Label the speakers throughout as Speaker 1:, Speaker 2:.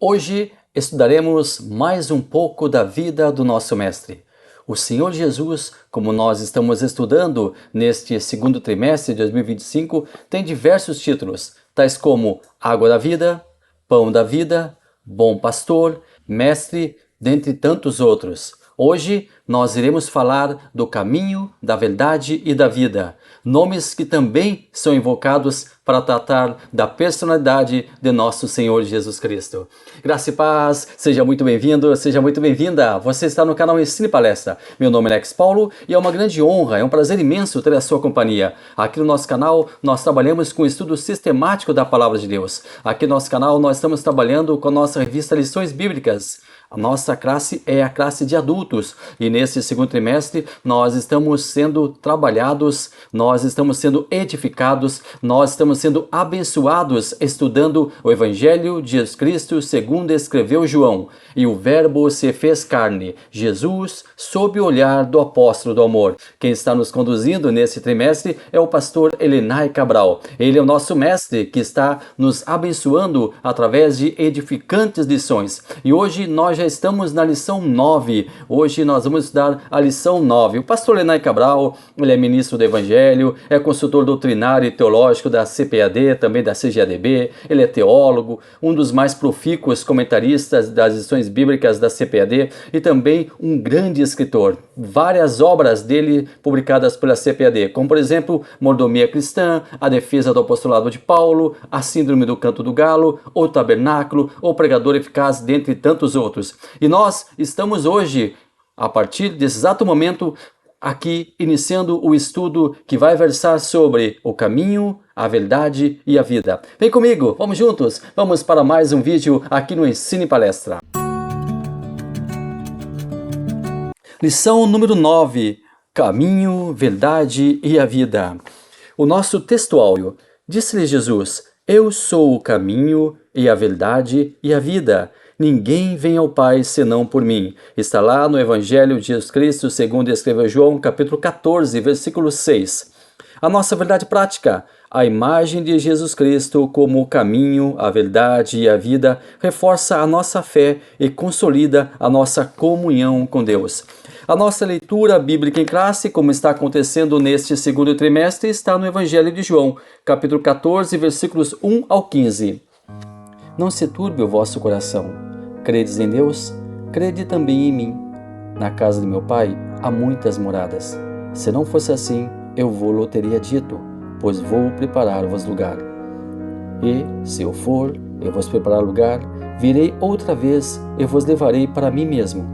Speaker 1: Hoje estudaremos mais um pouco da vida do nosso Mestre. O Senhor Jesus, como nós estamos estudando neste segundo trimestre de 2025, tem diversos títulos, tais como Água da Vida, Pão da Vida, Bom Pastor, Mestre, dentre tantos outros. Hoje nós iremos falar do caminho, da verdade e da vida, nomes que também são invocados para tratar da personalidade de nosso Senhor Jesus Cristo. Graça e paz, seja muito bem-vindo, seja muito bem-vinda. Você está no canal Ensino e Palestra. Meu nome é Alex Paulo e é uma grande honra, é um prazer imenso ter a sua companhia. Aqui no nosso canal nós trabalhamos com o estudo sistemático da Palavra de Deus. Aqui no nosso canal nós estamos trabalhando com a nossa revista Lições Bíblicas. A nossa classe é a classe de adultos e nesse segundo trimestre nós estamos sendo trabalhados, nós estamos sendo edificados, nós estamos sendo abençoados estudando o Evangelho de Jesus Cristo segundo escreveu João. E o Verbo se fez carne, Jesus, sob o olhar do apóstolo do amor. Quem está nos conduzindo nesse trimestre é o pastor Elenay Cabral. Ele é o nosso mestre que está nos abençoando através de edificantes lições. E hoje nós já estamos na lição 9. Hoje nós vamos estudar a lição 9. O pastor Elenay Cabral, ele é ministro do Evangelho, é consultor doutrinário e teológico da CPAD, também da CGADB, ele é teólogo, um dos mais profícuos comentaristas das lições bíblicas da CPAD e também um grande escritor. Várias obras dele publicadas pela CPAD, como por exemplo, Mordomia Cristã, A Defesa do Apostolado de Paulo, A Síndrome do Canto do Galo, O Tabernáculo, O Pregador Eficaz, dentre tantos outros. E nós estamos hoje, a partir desse exato momento, aqui iniciando o estudo que vai versar sobre o caminho, a verdade e a vida. Vem comigo, vamos juntos, vamos para mais um vídeo aqui no Ensino e Palestra. Lição número 9, Caminho, Verdade e a Vida. O nosso textuário, disse-lhe Jesus, eu sou o caminho e a verdade e a vida. Ninguém vem ao Pai senão por mim. Está lá no Evangelho de Jesus Cristo, segundo escreveu João, capítulo 14, versículo 6. A nossa verdade prática, a imagem de Jesus Cristo como o caminho, a verdade e a vida, reforça a nossa fé e consolida a nossa comunhão com Deus. A nossa leitura bíblica em classe, como está acontecendo neste segundo trimestre, está no Evangelho de João, capítulo 14, versículos 1 ao 15. Não se turbe o vosso coração. Credes em Deus? Crede também em mim. Na casa de meu Pai há muitas moradas. Se não fosse assim, eu vou-lo teria dito, pois vou preparar-vos lugar. E, se eu for, eu vos preparar lugar, virei outra vez e vos levarei para mim mesmo,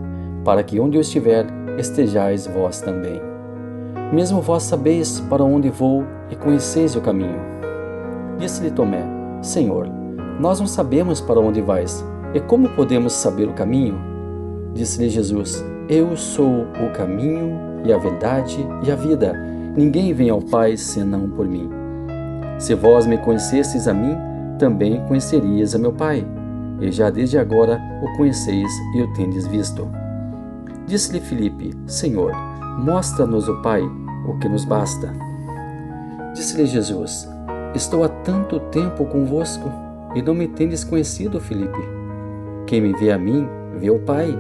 Speaker 1: para que onde eu estiver, estejais vós também. Mesmo vós sabeis para onde vou e conheceis o caminho. Disse-lhe Tomé, Senhor, nós não sabemos para onde vais, e como podemos saber o caminho? Disse-lhe Jesus, eu sou o caminho e a verdade e a vida. Ninguém vem ao Pai senão por mim. Se vós me conhecesseis a mim, também conhecerias a meu Pai, e já desde agora o conheceis e o tendes visto. Disse-lhe Filipe, Senhor, mostra-nos o Pai, o que nos basta. Disse-lhe Jesus, estou há tanto tempo convosco, e não me tendes conhecido, Filipe. Quem me vê a mim, vê o Pai.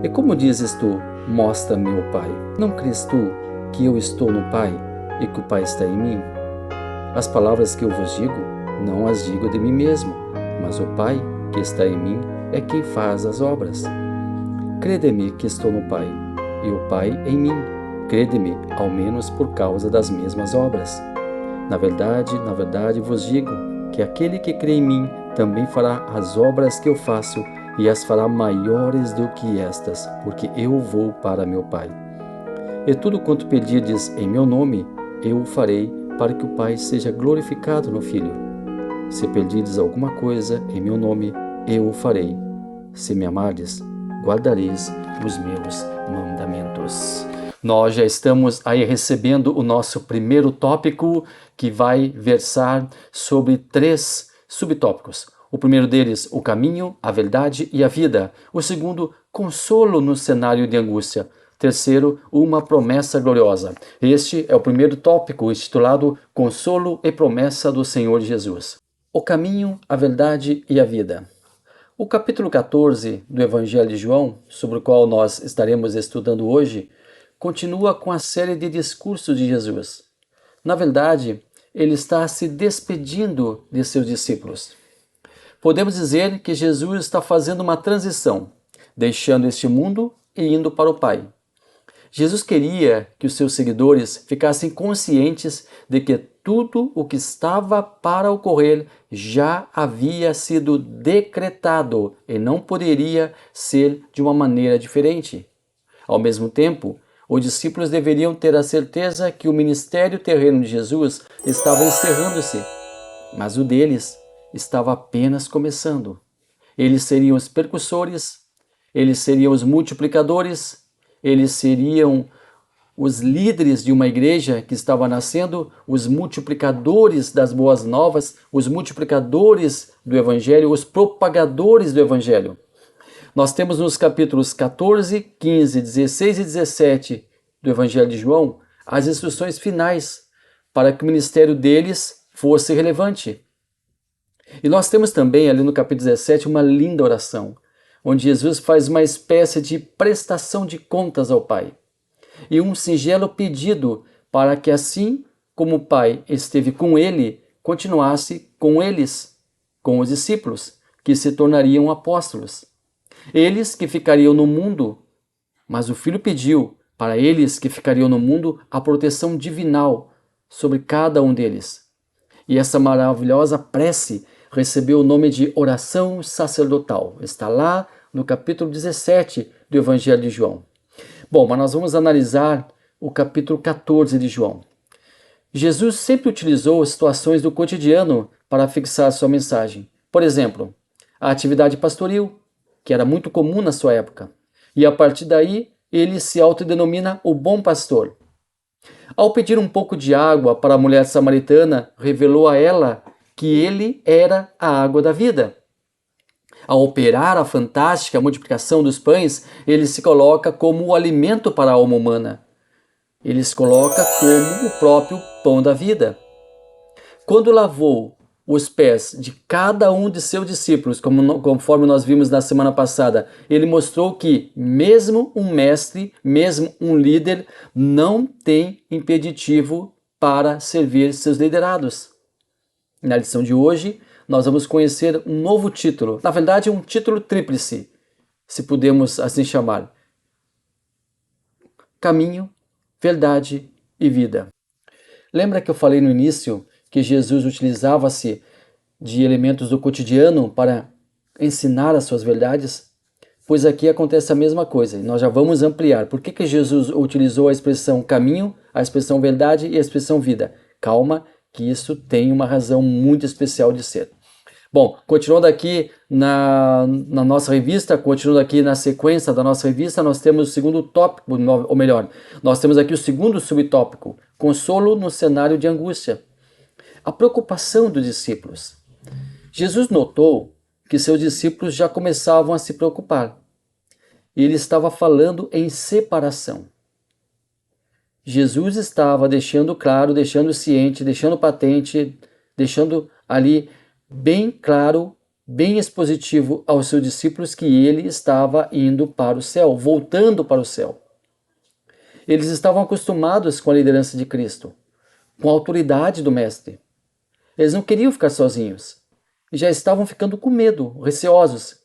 Speaker 1: E como dizes tu, mostra-me o Pai? Não crês tu que eu estou no Pai e que o Pai está em mim? As palavras que eu vos digo, não as digo de mim mesmo, mas o Pai que está em mim é quem faz as obras. Crede-me que estou no Pai, e o Pai em mim. Crede-me, ao menos por causa das mesmas obras. Na verdade vos digo que aquele que crê em mim também fará as obras que eu faço e as fará maiores do que estas, porque eu vou para meu Pai. E tudo quanto pedirdes em meu nome, eu o farei, para que o Pai seja glorificado no Filho. Se pedirdes alguma coisa em meu nome, eu o farei. Se me amardes, guardareis os meus mandamentos. Nós já estamos aí recebendo o nosso primeiro tópico, que vai versar sobre 3 subtópicos. O primeiro deles, o caminho, a verdade e a vida. O segundo, consolo no cenário de angústia. Terceiro, uma promessa gloriosa. Este é o primeiro tópico, intitulado Consolo e Promessa do Senhor Jesus. O caminho, a verdade e a vida. O capítulo 14 do Evangelho de João, sobre o qual nós estaremos estudando hoje, continua com a série de discursos de Jesus. Na verdade, ele está se despedindo de seus discípulos. Podemos dizer que Jesus está fazendo uma transição, deixando este mundo e indo para o Pai. Jesus queria que os seus seguidores ficassem conscientes de que tudo o que estava para ocorrer já havia sido decretado e não poderia ser de uma maneira diferente. Ao mesmo tempo, os discípulos deveriam ter a certeza que o ministério terreno de Jesus estava encerrando-se, mas o deles estava apenas começando. Eles seriam os percussores, eles seriam os multiplicadores, eles seriam os líderes de uma igreja que estava nascendo, os multiplicadores das boas novas, os multiplicadores do Evangelho, os propagadores do Evangelho. Nós temos nos capítulos 14, 15, 16 e 17 do Evangelho de João as instruções finais para que o ministério deles fosse relevante. E nós temos também ali no capítulo 17 uma linda oração, onde Jesus faz uma espécie de prestação de contas ao Pai e um singelo pedido para que assim como o Pai esteve com ele, continuasse com eles, com os discípulos, que se tornariam apóstolos. Eles que ficariam no mundo, mas o Filho pediu para eles que ficariam no mundo a proteção divinal sobre cada um deles. E essa maravilhosa prece recebeu o nome de oração sacerdotal. Está lá no capítulo 17 do Evangelho de João. Bom, mas nós vamos analisar o capítulo 14 de João. Jesus sempre utilizou situações do cotidiano para fixar sua mensagem. Por exemplo, a atividade pastoril, que era muito comum na sua época. E a partir daí, ele se autodenomina o bom pastor. Ao pedir um pouco de água para a mulher samaritana, revelou a ela que ele era a água da vida. Ao operar a fantástica multiplicação dos pães, ele se coloca como o alimento para a alma humana. Ele se coloca como o próprio pão da vida. Quando lavou os pés de cada um de seus discípulos, conforme nós vimos na semana passada, ele mostrou que mesmo um mestre, mesmo um líder, não tem impeditivo para servir seus liderados. Na lição de hoje, nós vamos conhecer um novo título, na verdade um título tríplice, se podemos assim chamar. Caminho, verdade e vida. Lembra que eu falei no início que Jesus utilizava-se de elementos do cotidiano para ensinar as suas verdades? Pois aqui acontece a mesma coisa, e nós já vamos ampliar. Por que Jesus utilizou a expressão caminho, a expressão verdade e a expressão vida? Calma, que isso tem uma razão muito especial de ser. Bom, continuando aqui na nossa revista, continuando aqui na sequência da nossa revista, nós temos o segundo tópico, ou melhor, nós temos aqui o segundo subtópico, consolo no cenário de angústia. A preocupação dos discípulos. Jesus notou que seus discípulos já começavam a se preocupar. Ele estava falando em separação. Jesus estava deixando claro, deixando ciente, deixando patente, deixando ali bem claro, bem expositivo aos seus discípulos que ele estava indo para o céu, voltando para o céu. Eles estavam acostumados com a liderança de Cristo, com a autoridade do Mestre. Eles não queriam ficar sozinhos e já estavam ficando com medo, receosos.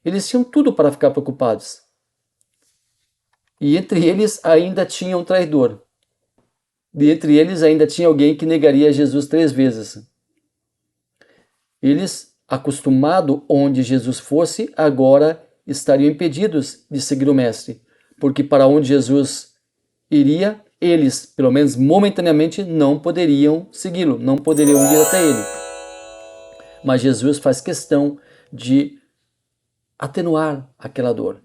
Speaker 1: Eles tinham tudo para ficar preocupados. E entre eles ainda tinha um traidor. E entre eles ainda tinha alguém que negaria Jesus 3 vezes. Eles, acostumados onde Jesus fosse, agora estariam impedidos de seguir o Mestre, porque para onde Jesus iria, eles, pelo menos momentaneamente, não poderiam segui-lo, não poderiam ir até ele. Mas Jesus faz questão de atenuar aquela dor.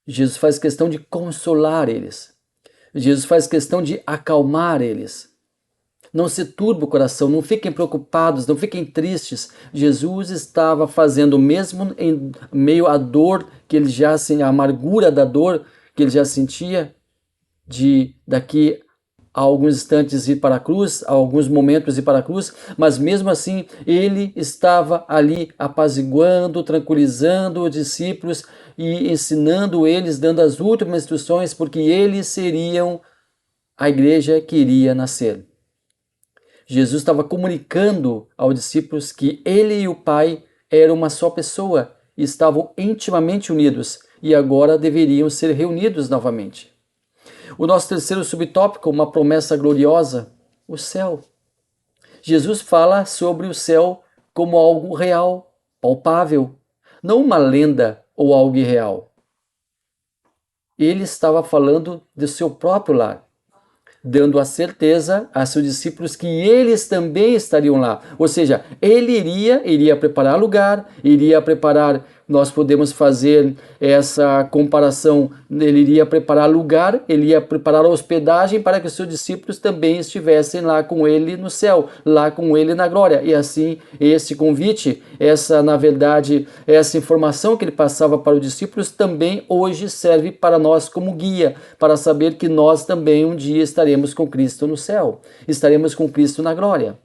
Speaker 1: Jesus faz questão de consolar eles. Jesus faz questão de acalmar eles. Não se turbe o coração, não fiquem preocupados, não fiquem tristes. Jesus estava fazendo, mesmo em meio à dor que ele a amargura da dor que ele já sentia, de daqui a alguns instantes ir para a cruz, a alguns momentos ir para a cruz, mas mesmo assim ele estava ali apaziguando, tranquilizando os discípulos e ensinando eles, dando as últimas instruções, porque eles seriam a igreja que iria nascer. Jesus estava comunicando aos discípulos que ele e o Pai eram uma só pessoa e estavam intimamente unidos e agora deveriam ser reunidos novamente. O nosso terceiro subtópico, uma promessa gloriosa, o céu. Jesus fala sobre o céu como algo real, palpável, não uma lenda ou algo irreal. Ele estava falando do seu próprio lar, dando a certeza a seus discípulos que eles também estariam lá. Ou seja, ele iria preparar lugar, iria preparar, nós podemos fazer essa comparação, ele iria preparar lugar, ele ia preparar hospedagem para que os seus discípulos também estivessem lá com ele no céu, lá com ele na glória. E assim, esse convite, na verdade, essa informação que ele passava para os discípulos também hoje serve para nós como guia, para saber que nós também um dia estaremos com Cristo no céu, estaremos com Cristo na glória.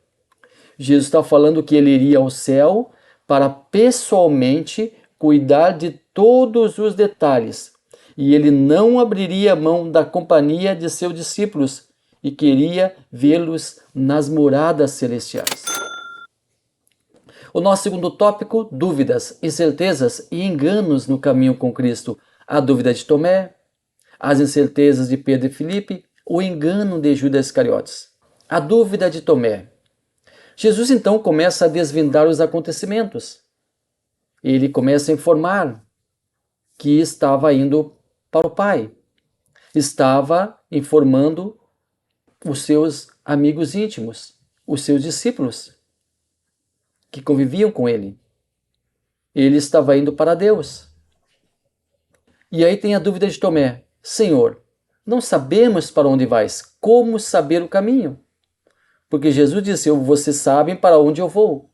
Speaker 1: Jesus está falando que ele iria ao céu para pessoalmente cuidar de todos os detalhes, e ele não abriria mão da companhia de seus discípulos e queria vê-los nas moradas celestiais. O nosso segundo tópico, dúvidas, incertezas e enganos no caminho com Cristo. A dúvida de Tomé, as incertezas de Pedro e Filipe, o engano de Judas Iscariotes. A dúvida de Tomé. Jesus então começa a desvendar os acontecimentos. Ele começa a informar que estava indo para o Pai. Estava informando os seus amigos íntimos, os seus discípulos, que conviviam com ele. Ele estava indo para Deus. E aí tem a dúvida de Tomé. Senhor, não sabemos para onde vais. Como saber o caminho? Porque Jesus disse, vocês sabem para onde eu vou.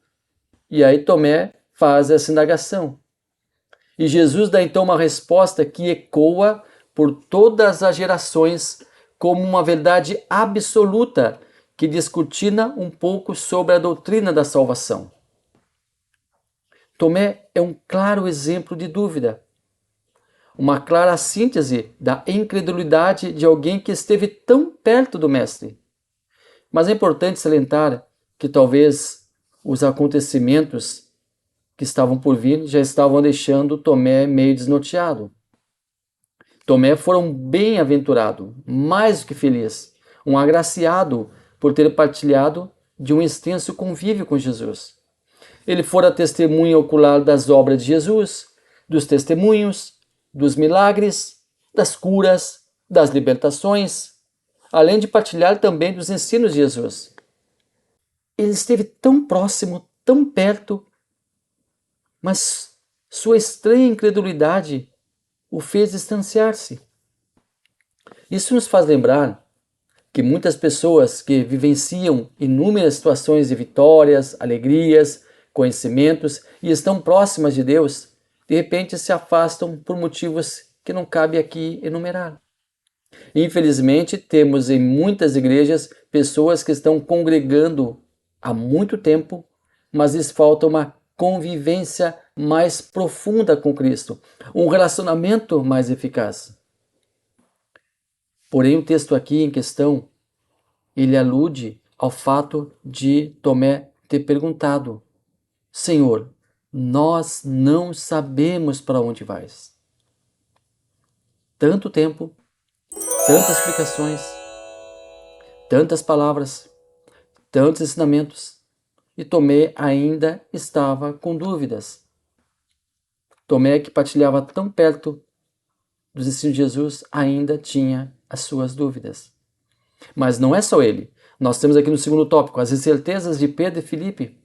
Speaker 1: E aí Tomé faz essa indagação. E Jesus dá então uma resposta que ecoa por todas as gerações como uma verdade absoluta que descortina um pouco sobre a doutrina da salvação. Tomé é um claro exemplo de dúvida, uma clara síntese da incredulidade de alguém que esteve tão perto do Mestre. Mas é importante salientar que talvez os acontecimentos que estavam por vir já estavam deixando Tomé meio desnorteado. Tomé foi um bem-aventurado, mais do que feliz, um agraciado por ter partilhado de um extenso convívio com Jesus. Ele fora testemunha ocular das obras de Jesus, dos testemunhos, dos milagres, das curas, das libertações, além de partilhar também dos ensinos de Jesus. Ele esteve tão próximo, tão perto, mas sua estranha incredulidade o fez distanciar-se. Isso nos faz lembrar que muitas pessoas que vivenciam inúmeras situações de vitórias, alegrias, conhecimentos e estão próximas de Deus, de repente se afastam por motivos que não cabe aqui enumerar. Infelizmente, temos em muitas igrejas pessoas que estão congregando há muito tempo, mas lhes falta uma convivência mais profunda com Cristo, um relacionamento mais eficaz. Porém, o texto aqui em questão, ele alude ao fato de Tomé ter perguntado: Senhor, nós não sabemos para onde vais. Tanto tempo, tantas explicações, tantas palavras, tantos ensinamentos, e Tomé ainda estava com dúvidas. Tomé, que partilhava tão perto dos ensinos de Jesus, ainda tinha as suas dúvidas. Mas não é só ele. Nós temos aqui no segundo tópico as incertezas de Pedro e Filipe.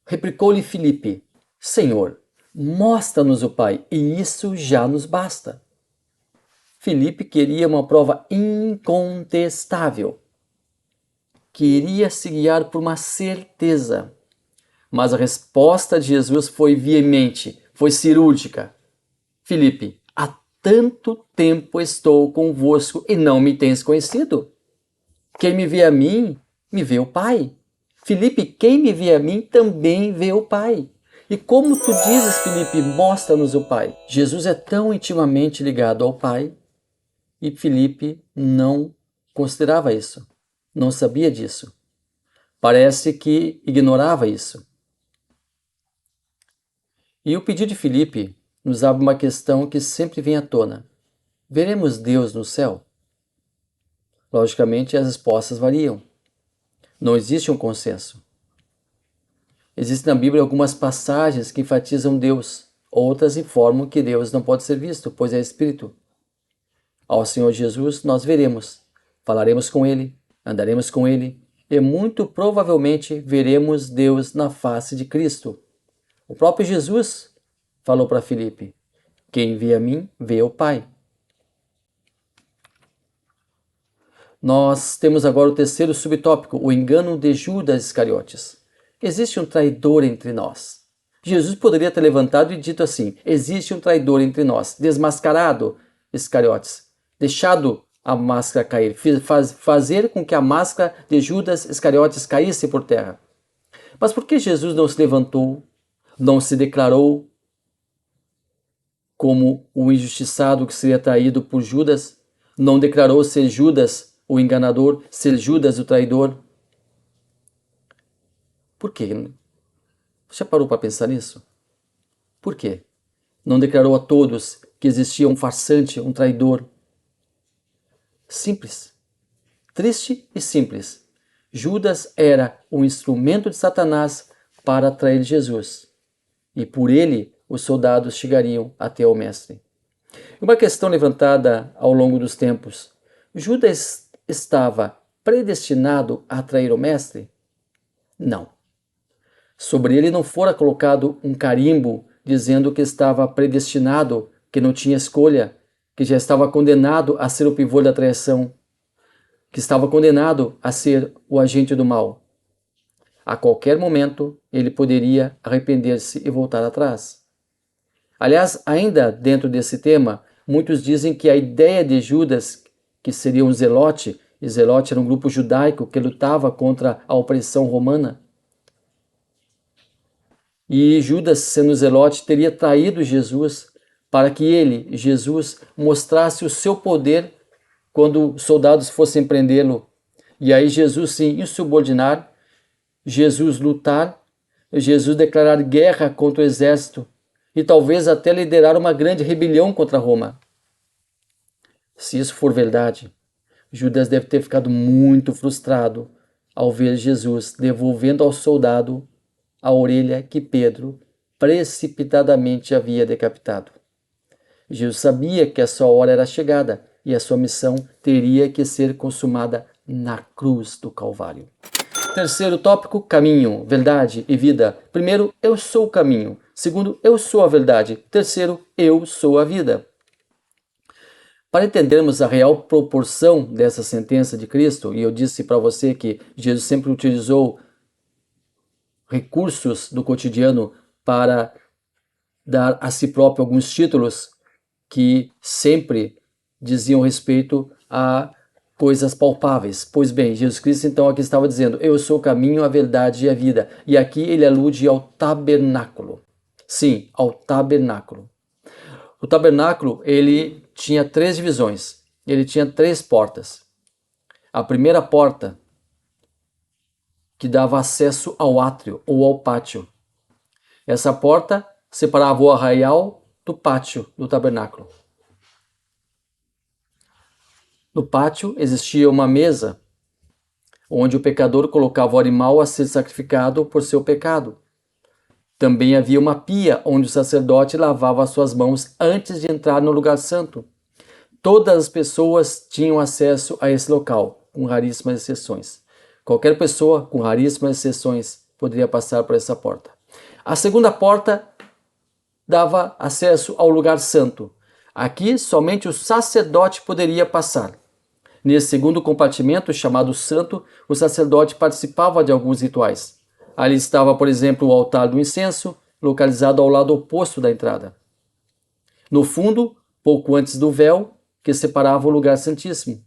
Speaker 1: Replicou-lhe Filipe: Senhor, mostra-nos o Pai, e isso já nos basta. Filipe queria uma prova incontestável. Queria se guiar por uma certeza. Mas a resposta de Jesus foi veemente, foi cirúrgica. Filipe, há tanto tempo estou convosco e não me tens conhecido? Quem me vê a mim, me vê o Pai. Filipe, quem me vê a mim, também vê o Pai. E como tu dizes, Filipe, mostra-nos o Pai. Jesus é tão intimamente ligado ao Pai e Filipe não considerava isso, não sabia disso. Parece que ignorava isso. E o pedido de Filipe nos abre uma questão que sempre vem à tona. Veremos Deus no céu? Logicamente, as respostas variam. Não existe um consenso. Existem na Bíblia algumas passagens que enfatizam Deus, outras informam que Deus não pode ser visto, pois é Espírito. Ao Senhor Jesus nós veremos, falaremos com Ele, andaremos com Ele e muito provavelmente veremos Deus na face de Cristo. O próprio Jesus falou para Filipe: quem vê a mim, vê o Pai. Nós temos agora o terceiro subtópico, o engano de Judas Iscariotes. Existe um traidor entre nós. Jesus poderia ter levantado e dito assim: existe um traidor entre nós, desmascarado Iscariotes, deixado a máscara cair, fazer com que a máscara de Judas Iscariotes caísse por terra. Mas por que Jesus não se levantou, não se declarou como o injustiçado que seria traído por Judas? Não declarou ser Judas o enganador, ser Judas o traidor? Por quê? Já parou para pensar nisso? Por quê? Não declarou a todos que existia um farsante, um traidor? Simples. Triste e simples. Judas era um instrumento de Satanás para atrair Jesus. E por ele os soldados chegariam até o mestre. Uma questão levantada ao longo dos tempos: Judas estava predestinado a atrair o mestre? Não. Sobre ele não fora colocado um carimbo dizendo que estava predestinado, que não tinha escolha, que já estava condenado a ser o pivô da traição, que estava condenado a ser o agente do mal. A qualquer momento ele poderia arrepender-se e voltar atrás. Aliás, ainda dentro desse tema, muitos dizem que a ideia de Judas, que seria um zelote, e zelote era um grupo judaico que lutava contra a opressão romana, e Judas, sendo zelote, teria traído Jesus para que ele, Jesus, mostrasse o seu poder quando os soldados fossem prendê-lo. E aí Jesus se insubordinar, Jesus lutar, Jesus declarar guerra contra o exército e talvez até liderar uma grande rebelião contra Roma. Se isso for verdade, Judas deve ter ficado muito frustrado ao ver Jesus devolvendo ao soldado a orelha que Pedro precipitadamente havia decapitado. Jesus sabia que a sua hora era chegada e a sua missão teria que ser consumada na cruz do Calvário. Terceiro tópico, caminho, verdade e vida. Primeiro, eu sou o caminho. Segundo, eu sou a verdade. Terceiro, eu sou a vida. Para entendermos a real proporção dessa sentença de Cristo, e eu disse para você que Jesus sempre utilizou recursos do cotidiano para dar a si próprio alguns títulos que sempre diziam respeito a coisas palpáveis. Pois bem, Jesus Cristo então aqui estava dizendo: eu sou o caminho, a verdade e a vida. E aqui ele alude ao tabernáculo. Sim, ao tabernáculo. O tabernáculo, ele tinha 3 divisões. Ele tinha 3 portas. A primeira porta, que dava acesso ao átrio ou ao pátio. Essa porta separava o arraial do pátio do tabernáculo. No pátio existia uma mesa onde o pecador colocava o animal a ser sacrificado por seu pecado. Também havia uma pia onde o sacerdote lavava as suas mãos antes de entrar no lugar santo. Todas as pessoas tinham acesso a esse local, com raríssimas exceções. Qualquer pessoa, com raríssimas exceções, poderia passar por essa porta. A segunda porta dava acesso ao lugar santo. Aqui, somente o sacerdote poderia passar. Nesse segundo compartimento, chamado santo, o sacerdote participava de alguns rituais. Ali estava, por exemplo, o altar do incenso, localizado ao lado oposto da entrada. No fundo, pouco antes do véu, que separava o lugar santíssimo.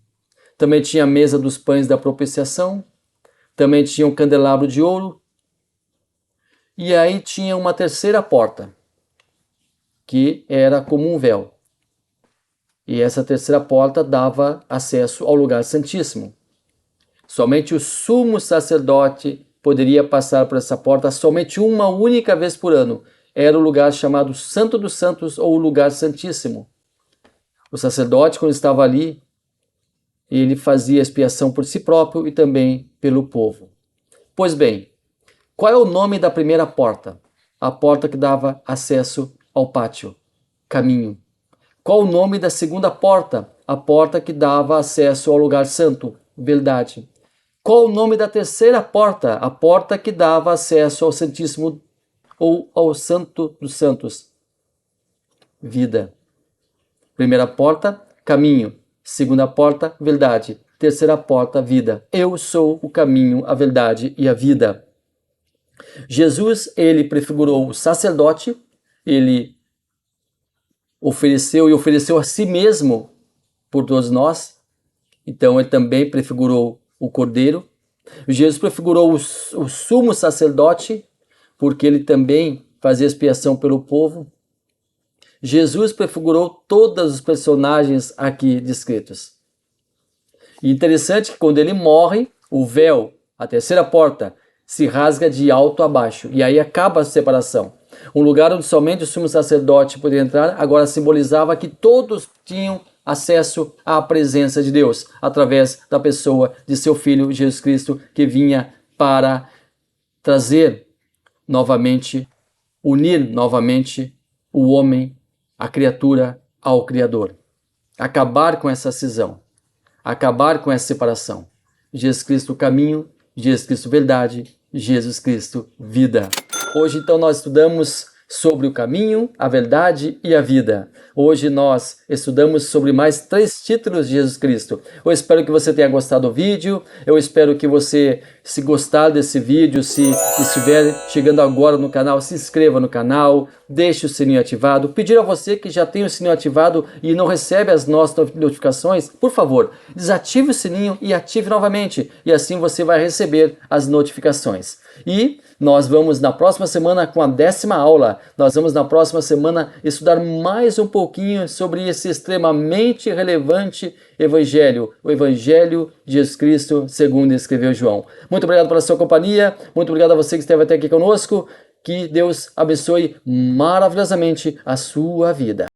Speaker 1: Também tinha a mesa dos pães da propiciação. Também tinha um candelabro de ouro. E aí tinha uma terceira porta, que era como um véu. E essa terceira porta dava acesso ao lugar santíssimo. Somente o sumo sacerdote poderia passar por essa porta somente uma única vez por ano. Era o lugar chamado Santo dos Santos ou o lugar santíssimo. O sacerdote, quando estava ali, ele fazia expiação por si próprio e também pelo povo. Pois bem, qual é o nome da primeira porta? A porta que dava acesso ao pátio, caminho. Qual o nome da segunda porta? A porta que dava acesso ao lugar santo, verdade. Qual o nome da terceira porta? A porta que dava acesso ao Santíssimo ou ao Santo dos Santos, vida. Primeira porta, caminho. Segunda porta, verdade. Terceira porta, vida. Eu sou o caminho, a verdade e a vida. Jesus, ele prefigurou o sacerdote, ele ofereceu a si mesmo por todos nós. Então ele também prefigurou o cordeiro. Jesus prefigurou o sumo sacerdote, porque ele também fazia expiação pelo povo. Jesus prefigurou todos os personagens aqui descritos. E interessante que quando ele morre, o véu, a terceira porta, se rasga de alto a baixo. E aí acaba a separação. Um lugar onde somente o sumo sacerdote poderia entrar, agora simbolizava que todos tinham acesso à presença de Deus, através da pessoa de seu Filho Jesus Cristo, que vinha para trazer novamente, unir novamente o homem, a criatura, ao Criador. Acabar com essa cisão, acabar com essa separação. Jesus Cristo caminho, Jesus Cristo verdade, Jesus Cristo vida. Hoje então nós estudamos sobre o caminho, a verdade e a vida. Hoje nós estudamos sobre mais 3 títulos de Jesus Cristo. Eu espero que você tenha gostado do vídeo, eu espero que você, se gostar desse vídeo, se estiver chegando agora no canal, se inscreva no canal, deixe o sininho ativado. Pedir a você que já tem o sininho ativado e não recebe as nossas notificações, por favor, desative o sininho e ative novamente, e assim você vai receber as notificações. E nós vamos na próxima semana com a 10ª aula. Nós vamos na próxima semana estudar mais um pouquinho sobre esse extremamente relevante evangelho, o evangelho de Jesus Cristo, segundo escreveu João. Muito obrigado pela sua companhia, muito obrigado a você que esteve até aqui conosco. Que Deus abençoe maravilhosamente a sua vida.